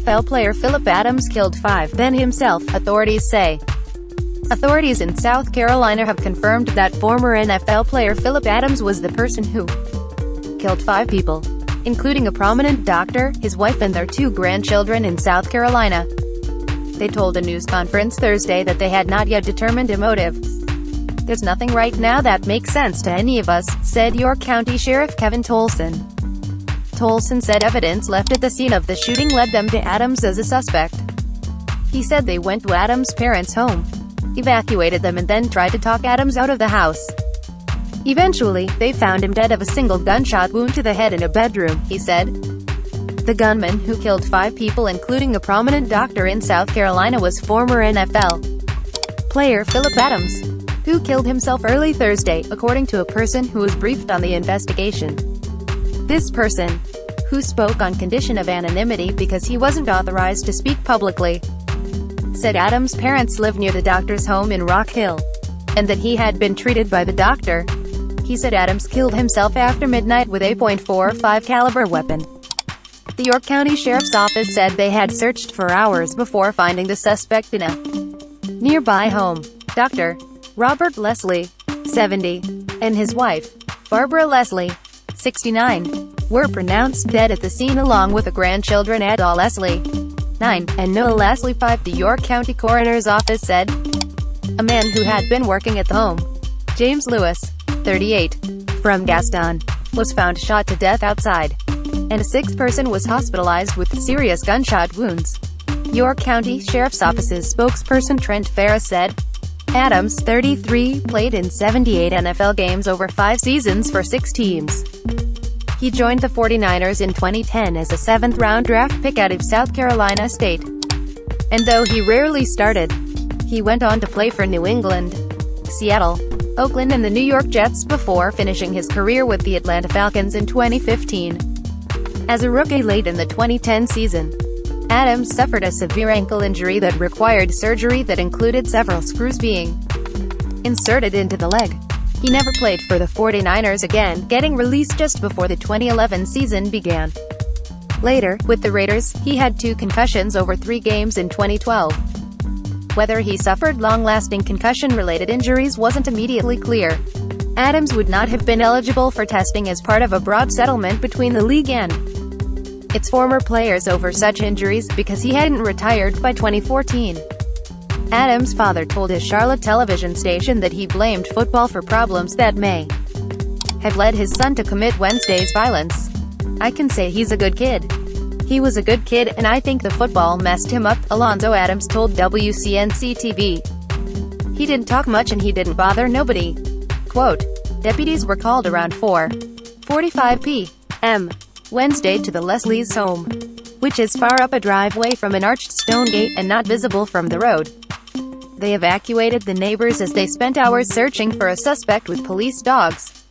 NFL player Phillip Adams killed 5 men himself, authorities say. Authorities in South Carolina have confirmed that former NFL player Phillip Adams was the person who killed 5 people, including a prominent doctor, his wife and their 2 grandchildren in South Carolina. They told a news conference Thursday that they had not yet determined a motive. "There's nothing right now that makes sense to any of us," said York County Sheriff Kevin Tolson. Tolson said evidence left at the scene of the shooting led them to Adams as a suspect. He said they went to Adams' parents' home, evacuated them and then tried to talk Adams out of the house. Eventually, they found him dead of a single gunshot wound to the head in a bedroom, he said. The gunman, who killed 5 people including a prominent doctor in South Carolina, was former NFL player Phillip Adams, who killed himself early Thursday, according to a person who was briefed on the investigation. This person, who spoke on condition of anonymity because he wasn't authorized to speak publicly, said Adams' parents lived near the doctor's home in Rock Hill, and that he had been treated by the doctor. He said Adams killed himself after midnight with a .45 caliber weapon. The York County Sheriff's Office said they had searched for hours before finding the suspect in a nearby home. Dr. Robert Leslie, 70, and his wife, Barbara Leslie, 69, were pronounced dead at the scene along with the grandchildren Ada Leslie, 9, and Noah Leslie, 5, the York County Coroner's Office said. A man who had been working at the home, James Lewis, 38, from Gaston, was found shot to death outside, and a 6th person was hospitalized with serious gunshot wounds. York County Sheriff's Office's spokesperson Trent Ferris said. Adams, 33, played in 78 NFL games over 5 seasons for 6 teams. He joined the 49ers in 2010 as a 7th-round draft pick out of South Carolina State. And though he rarely started, he went on to play for New England, Seattle, Oakland and the New York Jets before finishing his career with the Atlanta Falcons in 2015. As a rookie late in the 2010 season, Adams suffered a severe ankle injury that required surgery that included several screws being inserted into the leg. He never played for the 49ers again, getting released just before the 2011 season began. Later, with the Raiders, he had 2 concussions over 3 games in 2012. Whether he suffered long-lasting concussion-related injuries wasn't immediately clear. Adams would not have been eligible for testing as part of a broad settlement between the league and its former players over such injuries, because he hadn't retired by 2014. Adams' father told his Charlotte television station that he blamed football for problems that may have led his son to commit Wednesday's violence. "I can say he's a good kid. He was a good kid, and I think the football messed him up," Alonzo Adams told WCNC-TV. "He didn't talk much and he didn't bother nobody." Quote, deputies were called around 4:45 p.m. Wednesday to the Leslie's home, which is far up a driveway from an arched stone gate and not visible from the road. They evacuated the neighbors as they spent hours searching for a suspect with police dogs.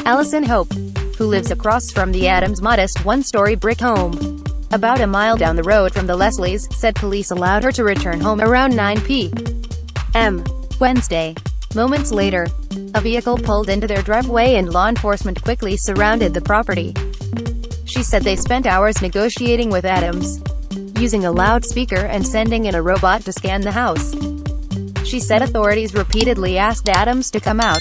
Allison Hope, who lives across from the Adams' modest 1-story brick home, about a mile down the road from the Leslies, said police allowed her to return home around 9 p.m. Wednesday. Moments later, a vehicle pulled into their driveway and law enforcement quickly surrounded the property. She said they spent hours negotiating with Adams, using a loudspeaker and sending in a robot to scan the house. She said authorities repeatedly asked Adams to come out,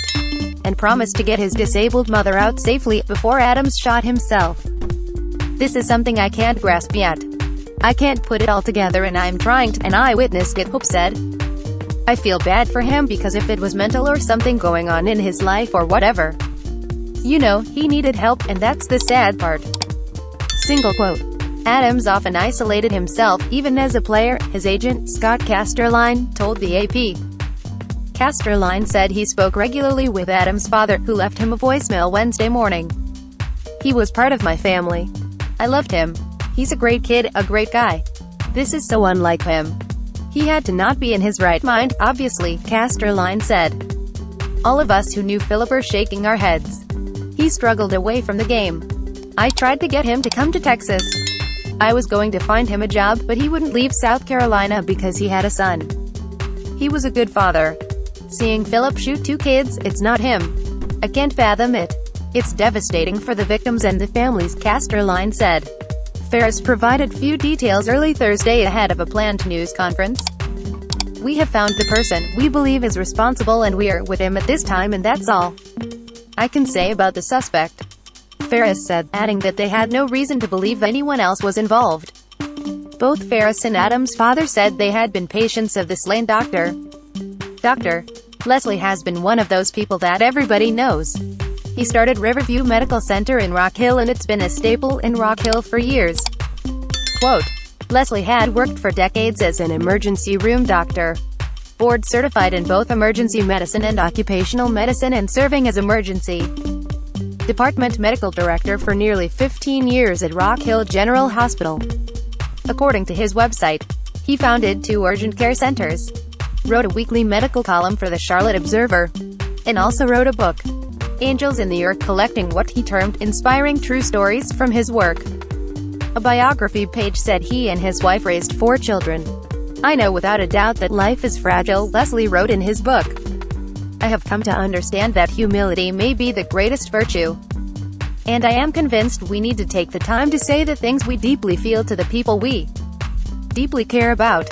and promised to get his disabled mother out safely, before Adams shot himself. "This is something I can't grasp yet. I can't put it all together and I'm trying to," and I witnessed it, Hope said. "I feel bad for him because if it was mental or something going on in his life or whatever, you know, he needed help, and that's the sad part." Single quote. Adams often isolated himself, even as a player, his agent, Scott Casterline, told the AP. Casterline said he spoke regularly with Adams' father, who left him a voicemail Wednesday morning. "He was part of my family. I loved him. He's a great kid, a great guy. This is so unlike him. He had to not be in his right mind, obviously," Casterline said. "All of us who knew Phillip are shaking our heads. He struggled away from the game. I tried to get him to come to Texas. I was going to find him a job, but he wouldn't leave South Carolina because he had a son. He was a good father. Seeing Phillip shoot 2 kids, it's not him. I can't fathom it. It's devastating for the victims and the families," Casterline said. Ferris provided few details early Thursday ahead of a planned news conference. "We have found the person we believe is responsible and we are with him at this time, and that's all I can say about the suspect," Ferris said, adding that they had no reason to believe anyone else was involved. Both Ferris and Adams' father said they had been patients of the slain doctor. Dr. Leslie has been one of those people that everybody knows. He started Riverview Medical Center in Rock Hill and it's been a staple in Rock Hill for years. Quote, "Leslie had worked for decades as an emergency room doctor, board certified in both emergency medicine and occupational medicine, and serving as emergency department medical director for nearly 15 years at Rock Hill General Hospital." According to his website, he founded 2 urgent care centers, wrote a weekly medical column for the Charlotte Observer, and also wrote a book, Angels in the Earth, collecting what he termed inspiring true stories from his work. A biography page said he and his wife raised 4 children. "I know without a doubt that life is fragile," Leslie wrote in his book. "I have come to understand that humility may be the greatest virtue. And I am convinced we need to take the time to say the things we deeply feel to the people we deeply care about."